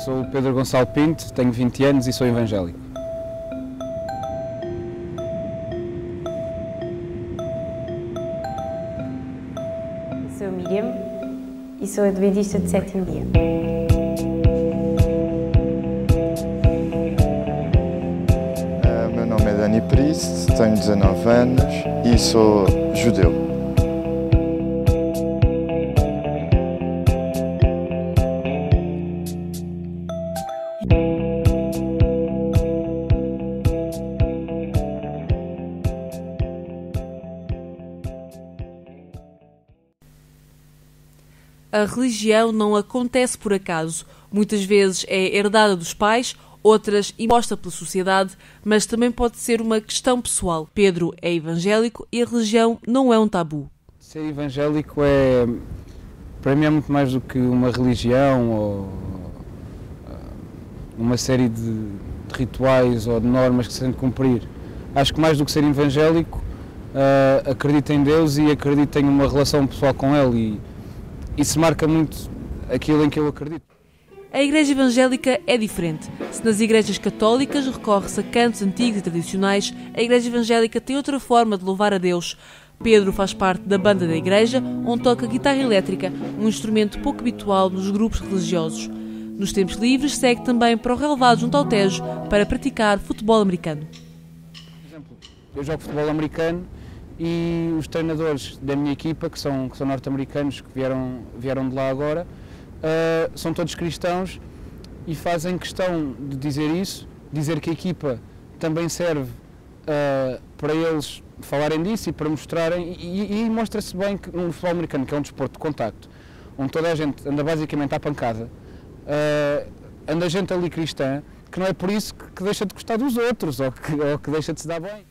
Sou o Pedro Gonçalo Pinto, tenho 20 anos e sou evangélico. Sou a Miriam e sou adventista de sétimo dia. Meu nome é Dani Priest, tenho 19 anos e sou judeu. A religião não acontece por acaso. Muitas vezes é herdada dos pais, outras imposta pela sociedade, mas também pode ser uma questão pessoal. Pedro é evangélico e a religião não é um tabu. Ser evangélico para mim é muito mais do que uma religião ou uma série de rituais ou de normas que se tem de cumprir. Acho que mais do que ser evangélico, acredito em Deus e acredito em uma relação pessoal com Ele e isso marca muito aquilo em que eu acredito. A Igreja Evangélica é diferente. Se nas igrejas católicas recorre-se a cantos antigos e tradicionais, a Igreja Evangélica tem outra forma de louvar a Deus. Pedro faz parte da banda da igreja, onde toca guitarra elétrica, um instrumento pouco habitual nos grupos religiosos. Nos tempos livres, segue também para o relevado junto ao Tejo para praticar futebol americano. Por exemplo, eu jogo futebol americano e os treinadores da minha equipa, que são norte-americanos, que vieram de lá agora, são todos cristãos e fazem questão de dizer isso, dizer que a equipa também serve para eles falarem disso e para mostrarem, e mostra-se bem que no futebol americano, que é um desporto de contacto, onde toda a gente anda basicamente à pancada, anda gente ali cristã, que não é por isso que deixa de gostar dos outros ou que deixa de se dar bem.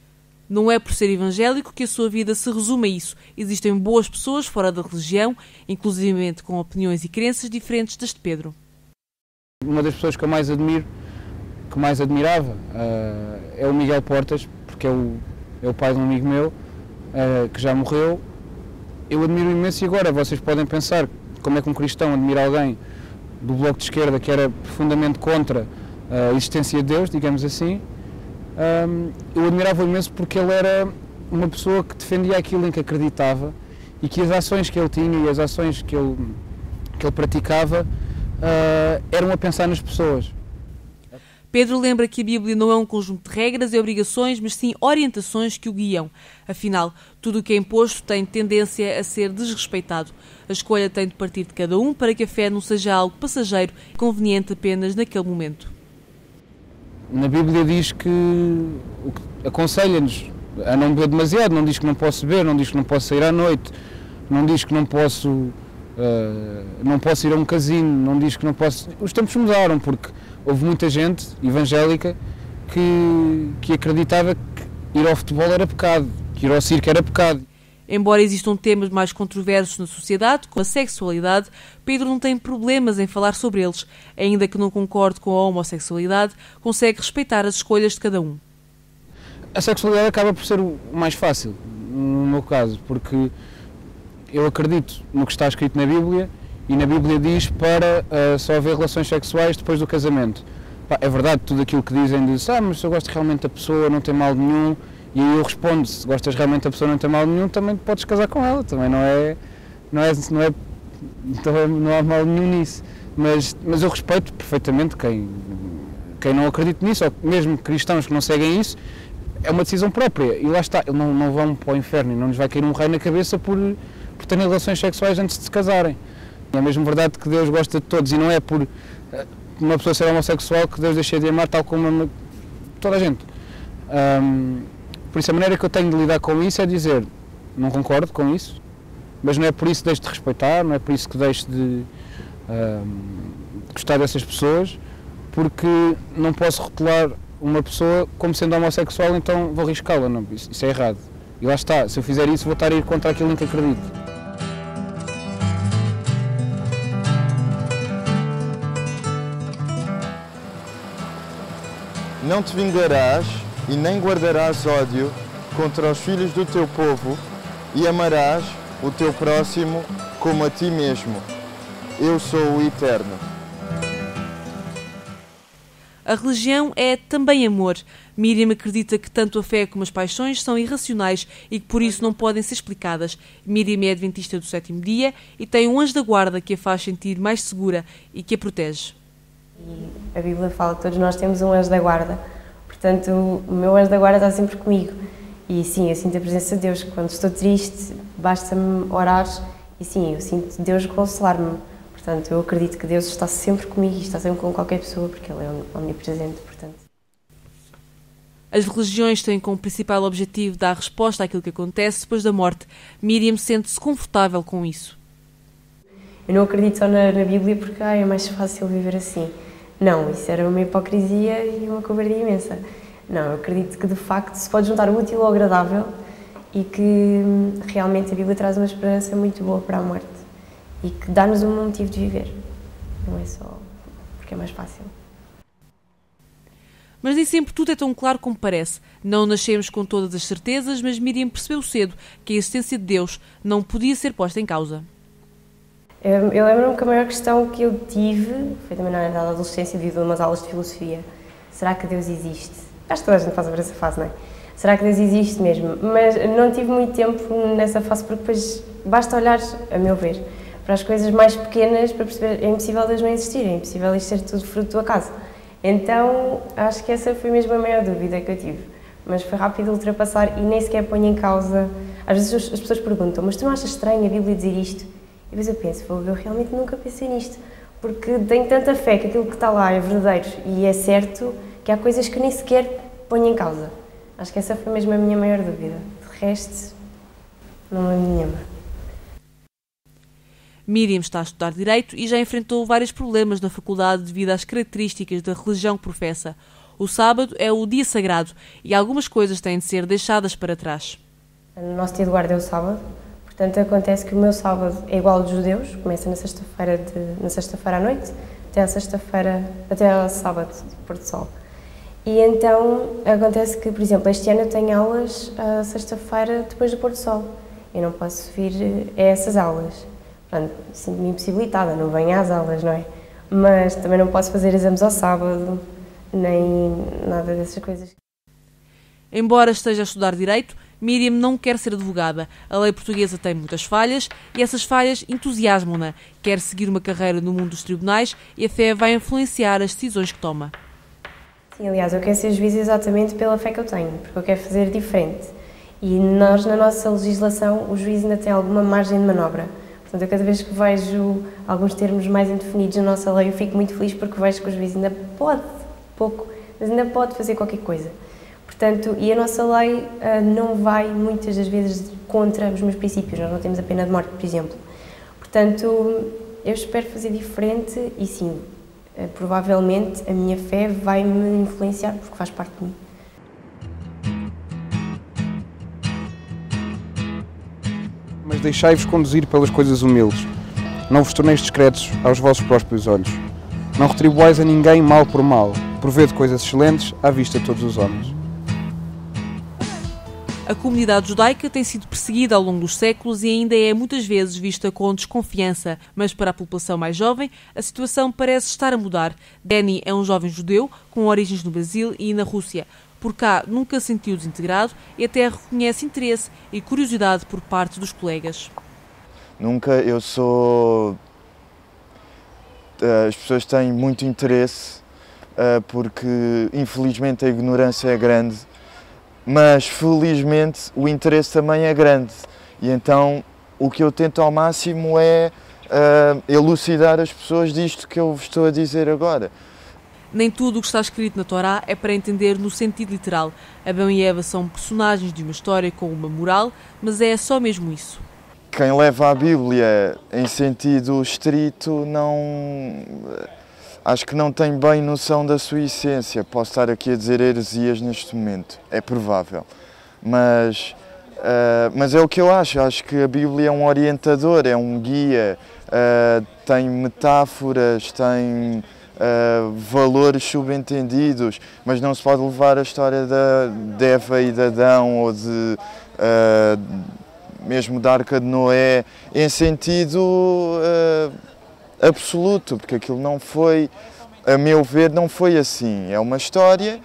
Não é por ser evangélico que a sua vida se resume a isso. Existem boas pessoas fora da religião, inclusivamente com opiniões e crenças diferentes das de Pedro. Uma das pessoas que eu mais admiro, que mais admirava, é o Miguel Portas, porque é o pai de um amigo meu, que já morreu. Eu admiro imenso e agora vocês podem pensar como é que um cristão admira alguém do Bloco de Esquerda que era profundamente contra a existência de Deus, digamos assim. Eu admirava-o imenso porque ele era uma pessoa que defendia aquilo em que acreditava e que as ações que ele tinha e as ações que ele praticava eram a pensar nas pessoas. Pedro lembra que a Bíblia não é um conjunto de regras e obrigações, mas sim orientações que o guiam. Afinal, tudo o que é imposto tem tendência a ser desrespeitado. A escolha tem de partir de cada um para que a fé não seja algo passageiro e conveniente apenas naquele momento. Na Bíblia diz que aconselha-nos a não beber demasiado, não diz que não posso beber, não diz que não posso sair à noite, não diz que não posso ir a um casino, não diz que não posso... Os tempos mudaram porque houve muita gente evangélica que acreditava que ir ao futebol era pecado, que ir ao circo era pecado. Embora existam temas mais controversos na sociedade, como a sexualidade, Pedro não tem problemas em falar sobre eles. Ainda que não concorde com a homossexualidade, consegue respeitar as escolhas de cada um. A sexualidade acaba por ser o mais fácil, no meu caso, porque eu acredito no que está escrito na Bíblia e na Bíblia diz para só haver relações sexuais depois do casamento. É verdade tudo aquilo que dizem de mas se eu gosto realmente da pessoa, não tem mal nenhum. E aí eu respondo, se gostas realmente da pessoa não tem mal nenhum, também podes casar com ela, também não há mal nenhum nisso. Mas eu respeito perfeitamente quem não acredita nisso, ou mesmo cristãos que não seguem isso, é uma decisão própria. E lá está, eles não vão para o inferno e não lhes vai cair um raio na cabeça por terem relações sexuais antes de se casarem. É mesmo verdade que Deus gosta de todos e não é por uma pessoa ser homossexual que Deus deixa de amar tal como toda a gente. Por isso a maneira que eu tenho de lidar com isso é dizer, não concordo com isso, mas não é por isso que deixo de respeitar, não é por isso que deixo de gostar dessas pessoas, porque não posso rotular uma pessoa como sendo homossexual, então vou riscá-la, não, isso é errado. E lá está, se eu fizer isso vou estar a ir contra aquilo em que acredito. Não te vingarás e nem guardarás ódio contra os filhos do teu povo e amarás o teu próximo como a ti mesmo. Eu sou o Eterno. A religião é também amor. Miriam acredita que tanto a fé como as paixões são irracionais e que por isso não podem ser explicadas. Miriam é adventista do 7º dia e tem um anjo da guarda que a faz sentir mais segura e que a protege. E a Bíblia fala que todos nós temos um anjo da guarda, portanto o meu anjo da guarda está sempre comigo. E sim, eu sinto a presença de Deus. Quando estou triste, basta-me orar e sim, eu sinto Deus consolar-me. Portanto, eu acredito que Deus está sempre comigo e está sempre com qualquer pessoa, porque Ele é omnipresente, portanto. As religiões têm como principal objetivo dar resposta àquilo que acontece depois da morte. Miriam sente-se confortável com isso. Eu não acredito só na Bíblia porque é mais fácil viver assim. Não, isso era uma hipocrisia e uma covardia imensa. Não, eu acredito que de facto se pode juntar o útil ao agradável e que realmente a Bíblia traz uma esperança muito boa para a morte e que dá-nos um motivo de viver. Não é só porque é mais fácil. Mas nem sempre tudo é tão claro como parece. Não nascemos com todas as certezas, mas Miriam percebeu cedo que a existência de Deus não podia ser posta em causa. Eu lembro-me que a maior questão que eu tive foi também na adolescência, devido a umas aulas de filosofia. Será que Deus existe? Acho que toda a gente passa por essa fase, não é? Será que Deus existe mesmo? Mas não tive muito tempo nessa fase porque depois basta olhar, a meu ver, para as coisas mais pequenas para perceber é impossível Deus não existir, é impossível isto ser tudo fruto do acaso. Então, acho que essa foi mesmo a maior dúvida que eu tive. Mas foi rápido ultrapassar e nem sequer ponho em causa. Às vezes as pessoas perguntam, mas tu não achas estranho a Bíblia dizer isto? E depois eu penso, eu realmente nunca pensei nisto. Porque tenho tanta fé que aquilo que está lá é verdadeiro e é certo, que há coisas que nem sequer ponho em causa. Acho que essa foi mesmo a minha maior dúvida. De resto, não é nenhuma. Miriam está a estudar Direito e já enfrentou vários problemas na faculdade devido às características da religião que professa. O sábado é o dia sagrado e algumas coisas têm de ser deixadas para trás. O nosso dia de guarda é o sábado, portanto acontece que o meu sábado é igual ao dos judeus, começa na sexta-feira à noite, até ao sábado, de pôr do sol. E então acontece que, por exemplo, este ano eu tenho aulas à sexta-feira depois do pôr do sol. Eu não posso vir a essas aulas. Portanto, sinto-me impossibilitada, não venho às aulas, não é? Mas também não posso fazer exames ao sábado, nem nada dessas coisas. Embora esteja a estudar Direito, Miriam não quer ser advogada. A lei portuguesa tem muitas falhas e essas falhas entusiasmam-na. Quer seguir uma carreira no mundo dos tribunais e a fé vai influenciar as decisões que toma. Sim, aliás, eu quero ser juiz exatamente pela fé que eu tenho, porque eu quero fazer diferente. E nós, na nossa legislação, o juiz ainda tem alguma margem de manobra. Portanto, eu cada vez que vejo alguns termos mais indefinidos na nossa lei, eu fico muito feliz porque vejo que o juiz ainda pode, pouco, mas ainda pode fazer qualquer coisa. Portanto, e a nossa lei não vai muitas das vezes contra os meus princípios, nós não temos a pena de morte, por exemplo. Portanto, eu espero fazer diferente e sim, provavelmente a minha fé vai me influenciar porque faz parte de mim. Mas deixai-vos conduzir pelas coisas humildes. Não vos torneis discretos aos vossos próprios olhos. Não retribuais a ninguém mal por mal. Provede coisas excelentes à vista de todos os homens. A comunidade judaica tem sido perseguida ao longo dos séculos e ainda é muitas vezes vista com desconfiança, mas para a população mais jovem, a situação parece estar a mudar. Danny é um jovem judeu com origens no Brasil e na Rússia. Por cá nunca se sentiu desintegrado e até reconhece interesse e curiosidade por parte dos colegas. As pessoas têm muito interesse porque infelizmente a ignorância é grande, mas felizmente o interesse também é grande. E então o que eu tento ao máximo é elucidar as pessoas disto que eu vos estou a dizer agora. Nem tudo o que está escrito na Torá é para entender no sentido literal. Adão e Eva são personagens de uma história com uma moral, mas é só mesmo isso. Quem leva a Bíblia em sentido estrito acho que não tem bem noção da sua essência. Posso estar aqui a dizer heresias neste momento, é provável. Mas é o que eu acho. Acho que a Bíblia é um orientador, é um guia, tem metáforas, tem valores subentendidos, mas não se pode levar a história de Eva e de Adão ou mesmo da Arca de Noé em sentido absoluto, porque aquilo não foi A meu ver, não foi assim. É uma história.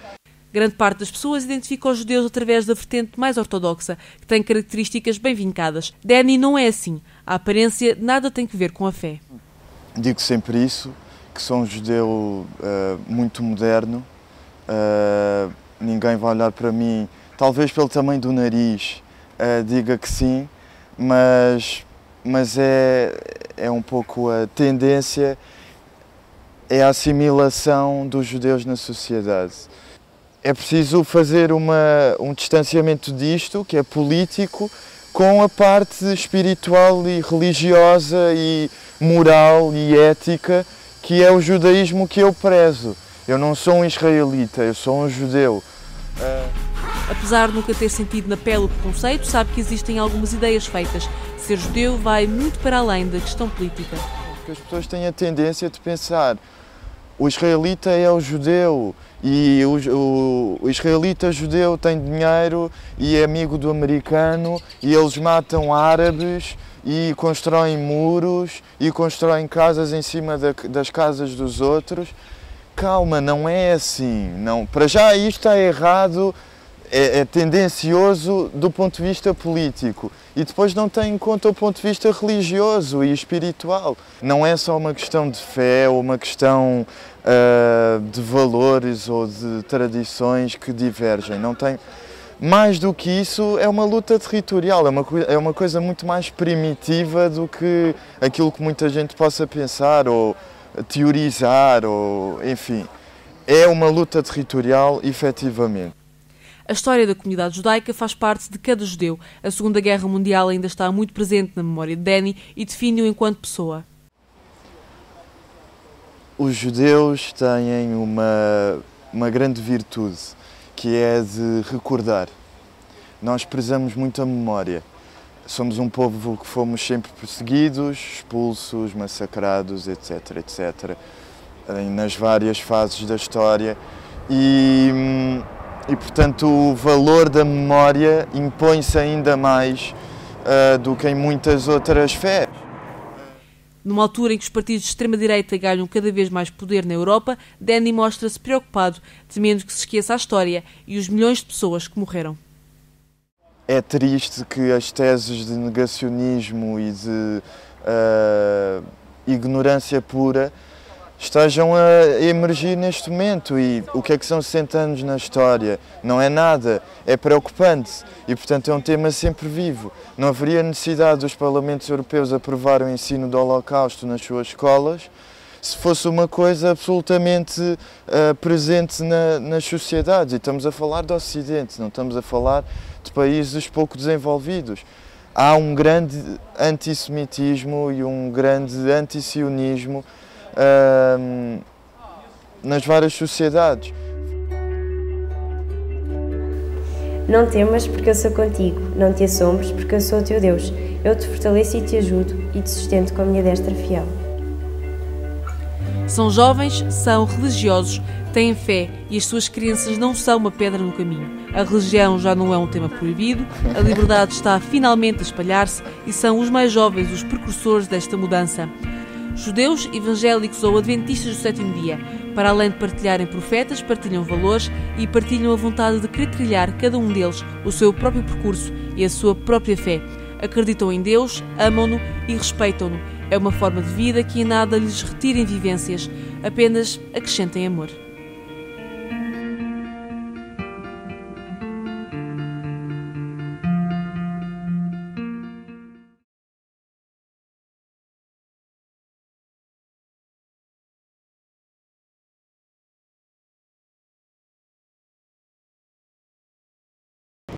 Grande parte das pessoas identifica os judeus através da vertente mais ortodoxa, que tem características bem vincadas. Danny não é assim. A aparência nada tem que ver com a fé. Digo sempre isso, que sou um judeu muito moderno. Ninguém vai olhar para mim, talvez pelo tamanho do nariz, diga que sim, mas é um pouco a tendência, é a assimilação dos judeus na sociedade. É preciso fazer um distanciamento disto, que é político, com a parte espiritual e religiosa e moral e ética, que é o judaísmo que eu prezo. Eu não sou um israelita, eu sou um judeu. Apesar de nunca ter sentido na pele o preconceito, sabe que existem algumas ideias feitas. Ser judeu vai muito para além da questão política. Porque as pessoas têm a tendência de pensar o israelita é o judeu e o israelita judeu tem dinheiro e é amigo do americano e eles matam árabes e constroem muros e constroem casas em cima das casas dos outros. Calma, não é assim. Não. Para já isto está errado, é tendencioso do ponto de vista político e depois não tem em conta o ponto de vista religioso e espiritual. Não é só uma questão de fé ou uma questão de valores ou de tradições que divergem. Não tem. Mais do que isso, é uma luta territorial, é uma coisa muito mais primitiva do que aquilo que muita gente possa pensar ou teorizar, ou enfim. É uma luta territorial, efetivamente. A história da comunidade judaica faz parte de cada judeu. A Segunda Guerra Mundial ainda está muito presente na memória de Danny e define-o enquanto pessoa. Os judeus têm uma grande virtude, que é de recordar. Nós prezamos muito a memória. Somos um povo que fomos sempre perseguidos, expulsos, massacrados, etc., etc., nas várias fases da história. E, portanto, o valor da memória impõe-se ainda mais do que em muitas outras fés. Numa altura em que os partidos de extrema-direita ganham cada vez mais poder na Europa, Danny mostra-se preocupado, temendo que se esqueça a história e os milhões de pessoas que morreram. É triste que as teses de negacionismo e de ignorância pura estejam a emergir neste momento. E o que é que são 60 anos na história? Não é nada, é preocupante e, portanto, é um tema sempre vivo. Não haveria necessidade dos Parlamentos Europeus aprovarem o ensino do Holocausto nas suas escolas se fosse uma coisa absolutamente presente nas sociedades. E estamos a falar do Ocidente, não estamos a falar de países pouco desenvolvidos. Há um grande antissemitismo e um grande antisionismo nas várias sociedades. Não temas, porque eu sou contigo. Não te assombres, porque eu sou o teu Deus. Eu te fortaleço e te ajudo e te sustento com a minha destra fiel. São jovens, são religiosos, têm fé e as suas crenças não são uma pedra no caminho. A religião já não é um tema proibido, a liberdade está finalmente a espalhar-se e são os mais jovens os precursores desta mudança. Judeus, evangélicos ou adventistas do sétimo dia, para além de partilharem profetas, partilham valores e partilham a vontade de querer trilhar, cada um deles, o seu próprio percurso e a sua própria fé. Acreditam em Deus, amam-no e respeitam-no. É uma forma de vida que em nada lhes retirem vivências, apenas acrescentem amor.